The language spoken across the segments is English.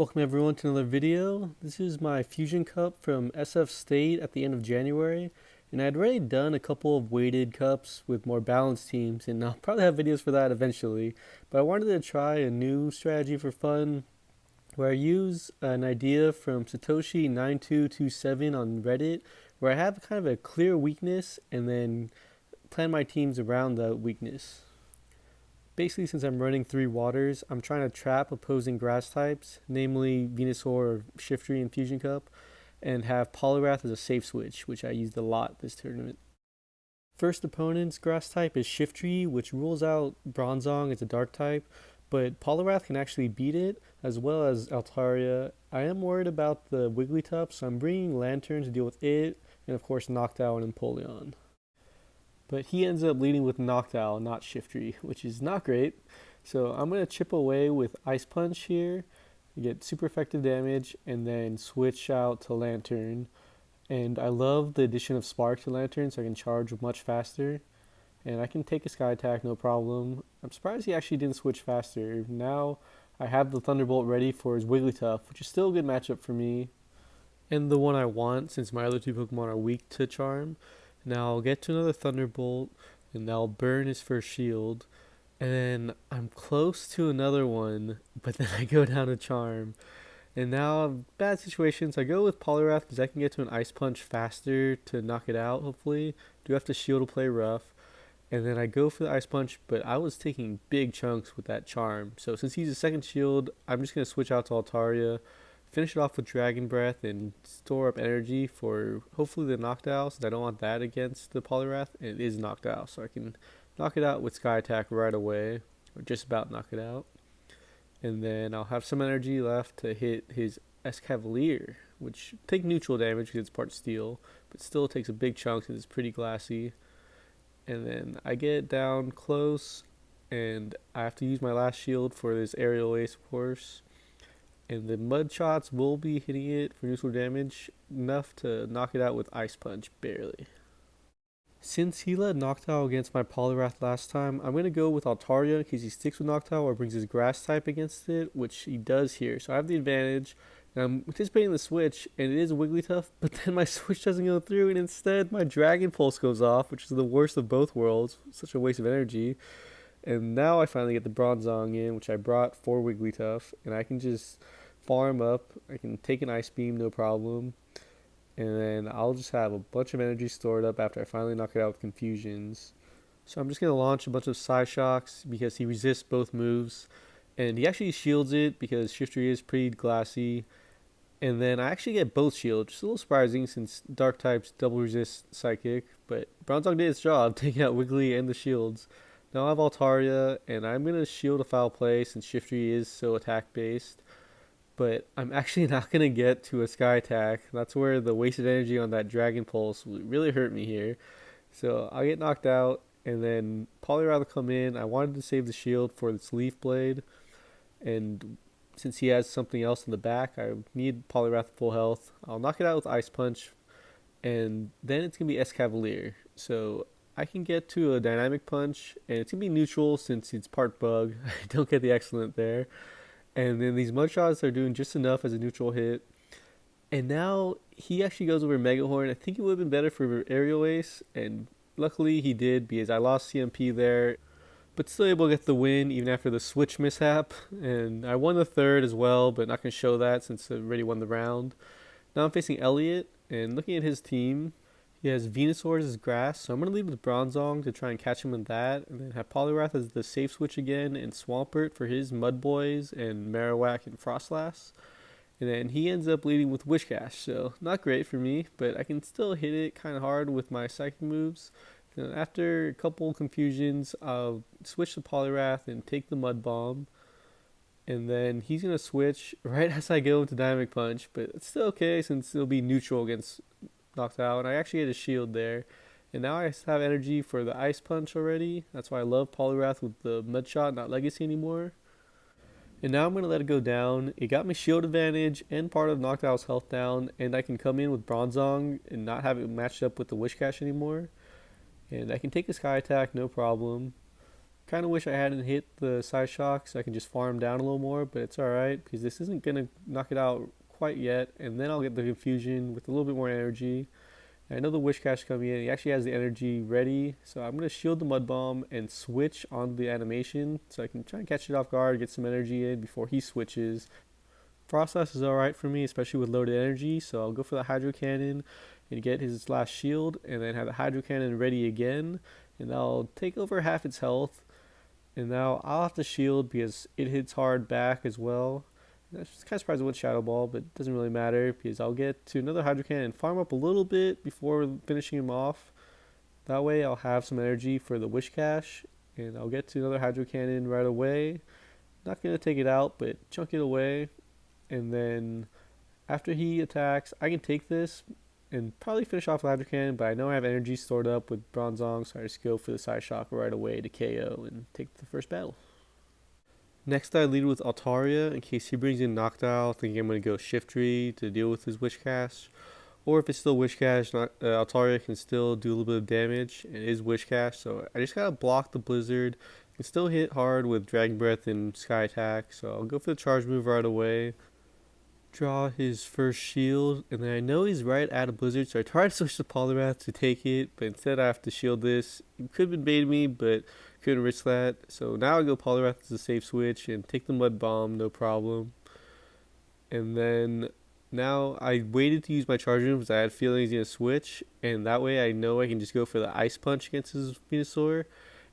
Welcome everyone to another video. This is my Fusion Cup from SF State at the end of January, and I'd already done a couple of weighted cups with more balanced teams, and I'll probably have videos for that eventually, but I wanted to try a new strategy for fun where I use an idea from Satoshi9227 on Reddit, where I have kind of a clear weakness and then plan my teams around that weakness. Basically, since I'm running three waters, I'm trying to trap opposing grass types, namely Venusaur or Shiftry in Fusion Cup, and have Poliwrath as a safe switch, which I used a lot this tournament. First opponent's grass type is Shiftry, which rules out Bronzong as a dark type, but Poliwrath can actually beat it, as well as Altaria. I am worried about the Wigglytuff, so I'm bringing Lantern to deal with it, and of course Noctowl and Empoleon. But he ends up leading with Noctowl, not Shiftry, which is not great. So I'm going to chip away with Ice Punch here, get super effective damage, and then switch out to Lantern. And I love the addition of Spark to Lantern, so I can charge much faster. And I can take a Sky Attack, no problem. I'm surprised he actually didn't switch faster. Now I have the Thunderbolt ready for his Wigglytuff, which is still a good matchup for me. And the one I want, since my other two Pokemon are weak to Charm. Now I'll get to another Thunderbolt, and I'll burn his first shield. And then I'm close to another one, but then I go down to Charm. And now, bad situations, I go with Poliwrath because I can get to an Ice Punch faster to knock it out, hopefully. Do have to shield to play rough. And then I go for the Ice Punch, but I was taking big chunks with that Charm. So since he's a second shield, I'm just going to switch out to Altaria, finish it off with Dragon Breath, and store up energy for hopefully the Noctowl, since I don't want that against the Poliwrath, and it is knocked out, so I can knock it out with Sky Attack right away, or just about knock it out. And then I'll have some energy left to hit his Escavalier, which take neutral damage because it's part steel, but still takes a big chunk because it's pretty glassy. And then I get down close, and I have to use my last shield for this aerial ace, of course. And the mud shots will be hitting it for neutral damage, enough to knock it out with Ice Punch, barely. Since he led Noctowl against my Poliwrath last time, I'm going to go with Altaria in case he sticks with Noctowl or brings his grass type against it, which he does here. So I have the advantage. And I'm anticipating the switch, and it is a Wigglytuff, but then my switch doesn't go through, and instead my Dragon Pulse goes off, which is the worst of both worlds. Such a waste of energy. And now I finally get the Bronzong in, which I brought for Wigglytuff, and I can just farm up. I can take an Ice Beam, no problem. And then I'll just have a bunch of energy stored up after I finally knock it out with Confusions. So I'm just going to launch a bunch of Psyshocks because he resists both moves. And he actually shields it because Shiftry is pretty glassy. And then I actually get both shields, which is a little surprising since Dark types double resist Psychic. But Bronzong did its job, taking out Wiggly and the shields. Now I have Altaria, and I'm going to shield a Foul Play since Shiftry is so attack based. But I'm actually not going to get to a Sky Attack. That's where the wasted energy on that Dragon Pulse really hurt me here. So I'll get knocked out, and then Poliwrath will come in. I wanted to save the shield for this Leaf Blade, and since he has something else in the back, I need Poliwrath full health. I'll knock it out with Ice Punch, and then it's going to be Escavalier. So I can get to a Dynamic Punch, and it's going to be neutral since it's part bug. I don't get the excellent there. And then these Mudshots are doing just enough as a neutral hit. And now he actually goes over Mega Horn. I think it would have been better for Aerial Ace, and luckily he did because I lost CMP there. But still able to get the win even after the switch mishap. And I won the third as well, but not going to show that since I already won the round. Now I'm facing Elliot, and looking at his team, he has Venusaur as his grass, so I'm going to lead with Bronzong to try and catch him with that, and then have Poliwrath as the safe switch again, and Swampert for his Mud Boys, and Marowak and Frostlass. And then he ends up leading with Wishcash, so not great for me, but I can still hit it kind of hard with my Psychic moves. And after a couple confusions, I'll switch to Poliwrath and take the Mud Bomb. And then he's going to switch right as I go into Dynamic Punch, but it's still okay since it'll be neutral against knocked out, and I actually get a shield there. And now I have energy for the Ice Punch already. That's why I love Poliwrath with the Mud Shot, not Legacy anymore. And now I'm going to let it go down. It got me shield advantage and part of Noctowl's health down, and I can come in with Bronzong and not have it matched up with the Wishcash anymore. And I can take a Sky Attack, no problem. Kind of wish I hadn't hit the side shock so I can just farm down a little more, but it's alright because this isn't going to knock it out quite yet. And then I'll get the confusion with a little bit more energy. And I know the Wish Cash coming in. He actually has the energy ready. So I'm going to shield the Mud Bomb and switch on the animation so I can try and catch it off guard, get some energy in before he switches. Frost Blast is alright for me, especially with loaded energy. So I'll go for the Hydro Cannon and get his last shield and then have the Hydro Cannon ready again. And I'll take over half its health. And now I'll have to shield because it hits hard back as well. I'm just kind of surprised it went Shadow Ball, but it doesn't really matter because I'll get to another Hydro Cannon and farm up a little bit before finishing him off. That way I'll have some energy for the Wish Cache, and I'll get to another Hydro Cannon right away. Not going to take it out, but chunk it away. And then after he attacks, I can take this and probably finish off Hydro Cannon, but I know I have energy stored up with Bronzong, so I just go for the Side Shock right away to KO and take the first battle. Next, I lead with Altaria in case he brings in Noctowl, thinking I'm going to go Shiftry to deal with his Wish Cast. Or if it's still Wish Cast, Altaria can still do a little bit of damage. It is Wish Cast, so I just got to block the Blizzard. Can still hit hard with Dragon Breath and Sky Attack, so I'll go for the charge move right away. Draw his first shield, and then I know he's right at a Blizzard, so I tried to switch to Poliwrath to take it, but instead I have to shield this. He could have baited me, but couldn't risk that. So now I go Poliwrath as a safe switch and take the Mud Bomb, no problem. And then now I waited to use my charge move because I had a feeling he's going to switch, and that way I know I can just go for the Ice Punch against his Venusaur.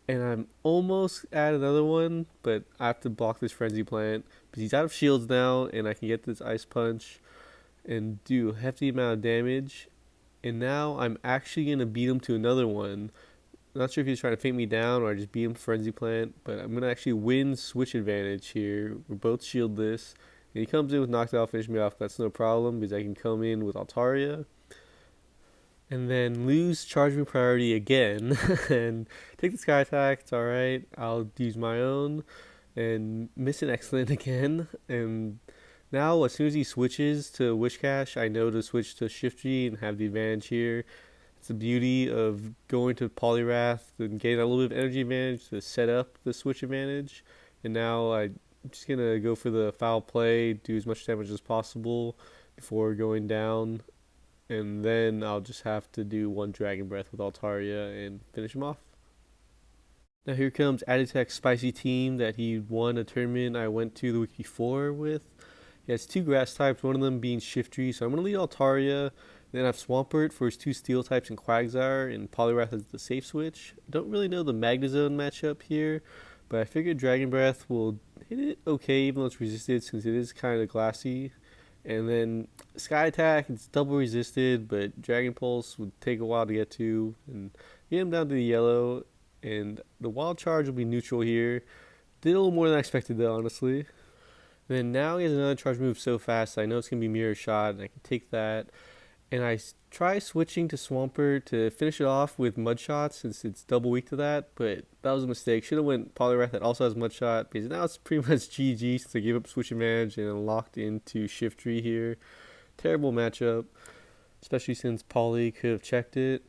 And I'm almost at another one, but I have to block this Frenzy Plant because he's out of shields now, and I can get this Ice Punch and do a hefty amount of damage. And now I'm actually going to beat him to another one. I'm not sure if he's trying to feint me down or I just beat him to Frenzy Plant, but I'm going to actually win switch advantage here. We're both shieldless. And he comes in with Noctowl, finish me off. That's no problem because I can come in with Altaria. And then lose charge move priority again and take the Sky Attack. It's alright. I'll use my own and miss an excellent again. And now as soon as he switches to Wish Cache, I know to switch to Shiftry and have the advantage here. It's the beauty of going to Poliwrath and getting a little bit of energy advantage to set up the switch advantage. And now I'm just going to go for the foul play, do as much damage as possible before going down. And then I'll just have to do one Dragon Breath with Altaria and finish him off. Now here comes Aditech's spicy team that he won a tournament I went to the week before with. He has two grass types, one of them being Shiftry, so I'm going to lead Altaria. Then I have Swampert for his two steel types and Quagsire, and Poliwrath as the safe switch. I don't really know the Magnezone matchup here, but I figured Dragon Breath will hit it okay even though it's resisted since it is kind of glassy. And then Sky Attack, it's double resisted, but Dragon Pulse would take a while to get to. And get him down to the yellow. And the Wild Charge will be neutral here. Did a little more than I expected though, honestly. And then now he has another charge move so fast, I know it's going to be Mirror Shot, and I can take that. And I try switching to Swampert to finish it off with Mud Shot since it's double weak to that, but that was a mistake. Should have went Poliwrath that also has Mud Shot because now it's pretty much GG since I gave up switch advantage and locked into Shiftry here. Terrible matchup, especially since Poly could have checked it.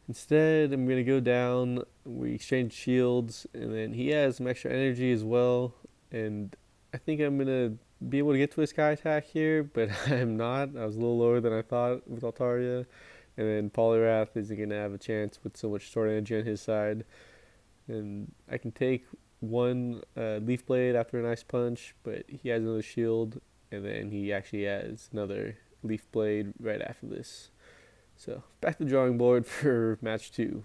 Instead, I'm going to go down, we exchange shields, and then he has some extra energy as well, and I think I'm going to be able to get to a Sky Attack here, but I'm not. I was a little lower than I thought with Altaria. And then Poliwrath isn't going to have a chance with so much stored energy on his side. And I can take one Leaf Blade after an Ice Punch, but he has another shield, and then he actually has another Leaf Blade right after this. So back to the drawing board for match 2.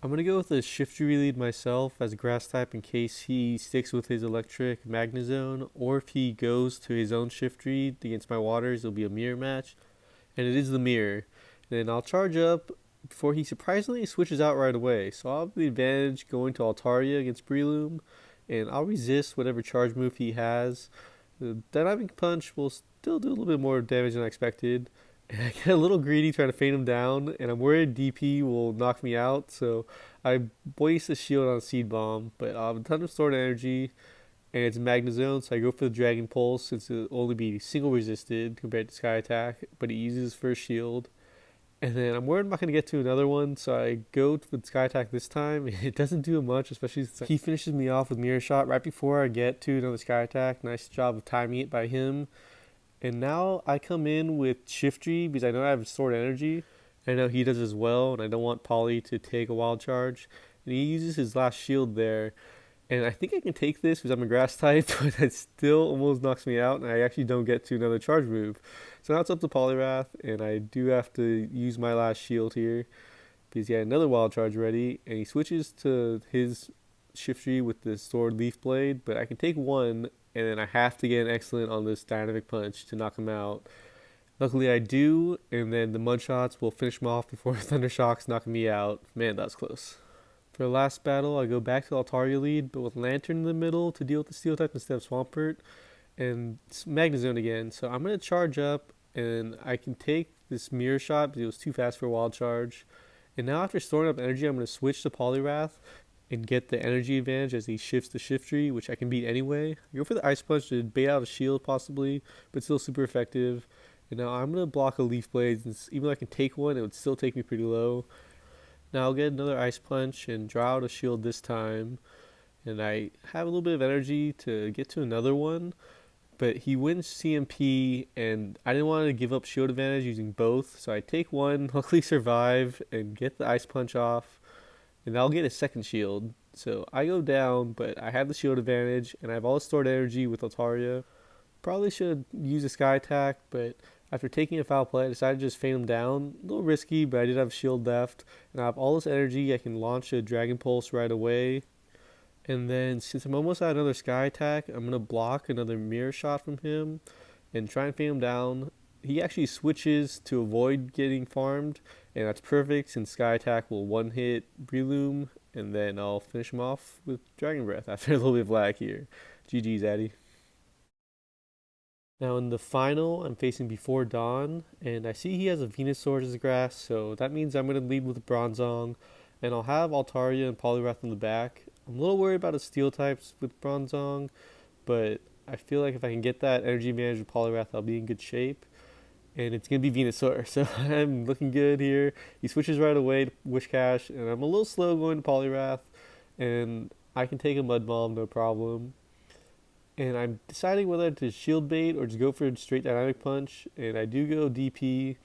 I'm going to go with a Shiftry lead myself as a grass type in case he sticks with his electric Magnezone, or if he goes to his own Shiftry against my waters, it'll be a mirror match. And it is the mirror. And then I'll charge up before he surprisingly switches out right away. So I'll have the advantage going to Altaria against Breloom, and I'll resist whatever charge move he has. The Dynamic Punch will still do a little bit more damage than I expected. And I get a little greedy trying to feint him down, and I'm worried DP will knock me out, so I waste a shield on Seed Bomb, but I have a ton of stored energy, and it's Magnezone, so I go for the Dragon Pulse since it'll only be single resisted compared to Sky Attack, but he uses his first shield, And then I'm worried I'm not going to get to another one, so I go with Sky Attack this time. It doesn't do much, especially since he finishes me off with Mirror Shot right before I get to another Sky Attack. Nice job of timing it by him. And now I come in with Shiftry because I know I have stored energy. I know he does as well, and I don't want Polly to take a wild charge. And he uses his last shield there. And I think I can take this because I'm a grass type, but it still almost knocks me out, and I actually don't get to another charge move. So now it's up to Poliwrath, and I do have to use my last shield here because he had another wild charge ready, and he switches to his Shiftry with the Sword Leaf Blade, but I can take one, and then I have to get an excellent on this Dynamic Punch to knock him out. Luckily I do, and then the Mud Shots will finish him off before Thunder Shock's knocking me out. Man, that was close. For the last battle, I go back to Altaria lead, but with Lantern in the middle to deal with the Steel type instead of Swampert, and it's Magnezone again. So I'm going to charge up, and I can take this Mirror Shot because it was too fast for a Wild Charge. And now after storing up energy, I'm going to switch to Poliwrath and get the energy advantage as he shifts to Shiftry, which I can beat anyway. I go for the Ice Punch to bait out a shield possibly, but still super effective. And now I'm going to block a Leaf Blade, since even though I can take one, it would still take me pretty low. Now I'll get another Ice Punch and draw out a shield this time. And I have a little bit of energy to get to another one. But he wins CMP, and I didn't want to give up shield advantage using both. So I take one, luckily survive, and get the Ice Punch off. And I'll get a second shield. So I go down, but I have the shield advantage, and I have all the stored energy with Altaria. Probably should use a Sky Attack, but after taking a foul play, I decided to just feint him down. A little risky, but I did have shield left. And I have all this energy, I can launch a Dragon Pulse right away. And then, since I'm almost at another Sky Attack, I'm going to block another Mirror Shot from him and try and feint him down. He actually switches to avoid getting farmed, and that's perfect since Sky Attack will one-hit Breloom, and then I'll finish him off with Dragon Breath after a little bit of lag here. GG's, Addy. Now in the final, I'm facing Before Dawn, and I see he has a Venusaur as grass, so that means I'm going to lead with Bronzong, and I'll have Altaria and Poliwrath in the back. I'm a little worried about his Steel types with Bronzong, but I feel like if I can get that energy advantage with Poliwrath, I'll be in good shape. And it's going to be Venusaur, so I'm looking good here. He switches right away to Wishcash, and I'm a little slow going to Poliwrath, and I can take a Mud Bomb, no problem. And I'm deciding whether to shield bait or just go for a straight dynamic punch. And I do go DP,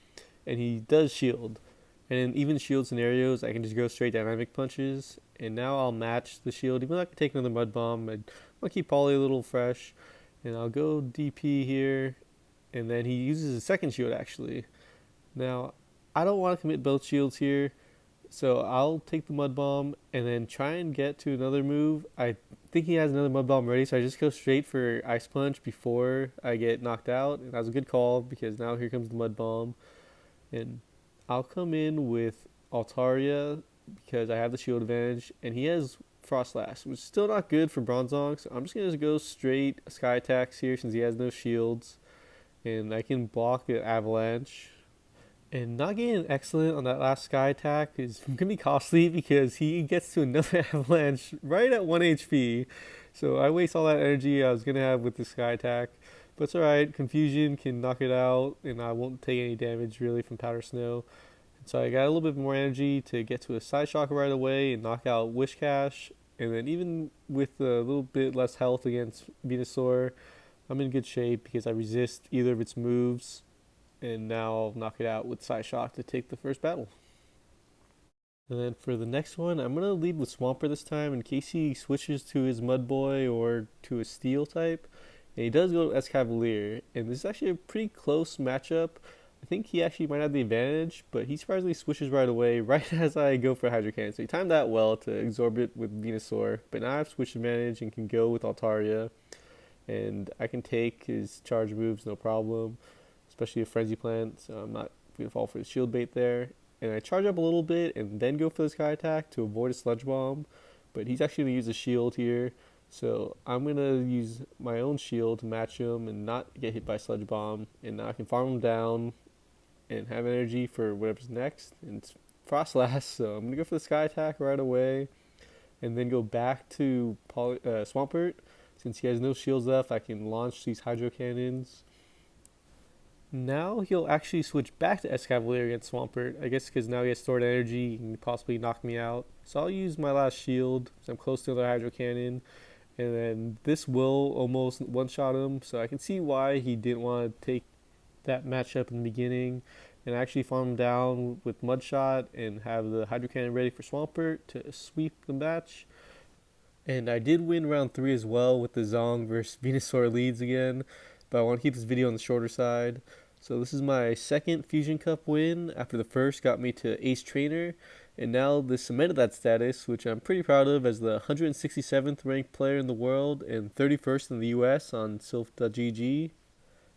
and he does shield. And in even shield scenarios, I can just go straight dynamic punches. And now I'll match the shield, even though I can take another mud bomb. I want to keep Polly a little fresh. And I'll go DP here. And then he uses a second shield, actually. Now, I don't want to commit both shields here. So I'll take the Mud Bomb and then try and get to another move. I think he has another Mud Bomb ready, so I just go straight for Ice Punch before I get knocked out. And that was a good call because now here comes the Mud Bomb. And I'll come in with Altaria because I have the shield advantage. And he has Frost Lash, which is still not good for Bronzong. So I'm just going to go straight Sky Attacks here since he has no shields. And I can block the Avalanche. And not getting an excellent on that last Sky Attack is going to be costly because he gets to another Avalanche right at 1 HP. So I waste all that energy I was going to have with the Sky Attack. But it's alright, Confusion can knock it out, and I won't take any damage really from Powder Snow. And so I got a little bit more energy to get to a Side Shock right away and knock out Wishcash. And then even with a little bit less health against Venusaur, I'm in good shape because I resist either of its moves. And now I'll knock it out with Side Shock to take the first battle. And then for the next one, I'm going to lead with Swampert this time in case he switches to his Mud Boy or to a Steel type. And he does go to Escavalier. And this is actually a pretty close matchup. I think he actually might have the advantage, but he surprisingly switches right away, right as I go for Hydro Cannon. So he timed that well to absorb it with Venusaur. But now I have switch advantage and can go with Altaria. And I can take his charge moves, no problem. Especially a Frenzy Plant, so I'm not going to fall for the shield bait there. And I charge up a little bit and then go for the Sky Attack to avoid a Sludge Bomb. But he's actually going to use a shield here. So I'm going to use my own shield to match him and not get hit by Sludge Bomb. And now I can farm him down and have energy for whatever's next. And it's Frost Last, so I'm going to go for the Sky Attack right away. And then go back to Swampert. Since he has no shields left, I can launch these Hydro Cannons. Now he'll actually switch back to Escavalier against Swampert. I guess because now he has stored energy, he can possibly knock me out. So I'll use my last shield, so I'm close to another Hydro Cannon. And then this will almost one-shot him, so I can see why he didn't want to take that matchup in the beginning. And actually farm him down with Mudshot and have the Hydro Cannon ready for Swampert to sweep the match. And I did win round 3 as well with the Zong versus Venusaur leads again, but I want to keep this video on the shorter side. So this is my second Fusion Cup win after the first got me to Ace Trainer, and now this cemented that status, which I'm pretty proud of as the 167th ranked player in the world and 31st in the US on Silph.gg.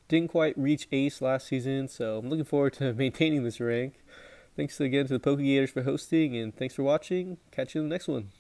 Didn't quite reach Ace last season, so I'm looking forward to maintaining this rank. Thanks again to the PokeGators for hosting, and thanks for watching. Catch you in the next one.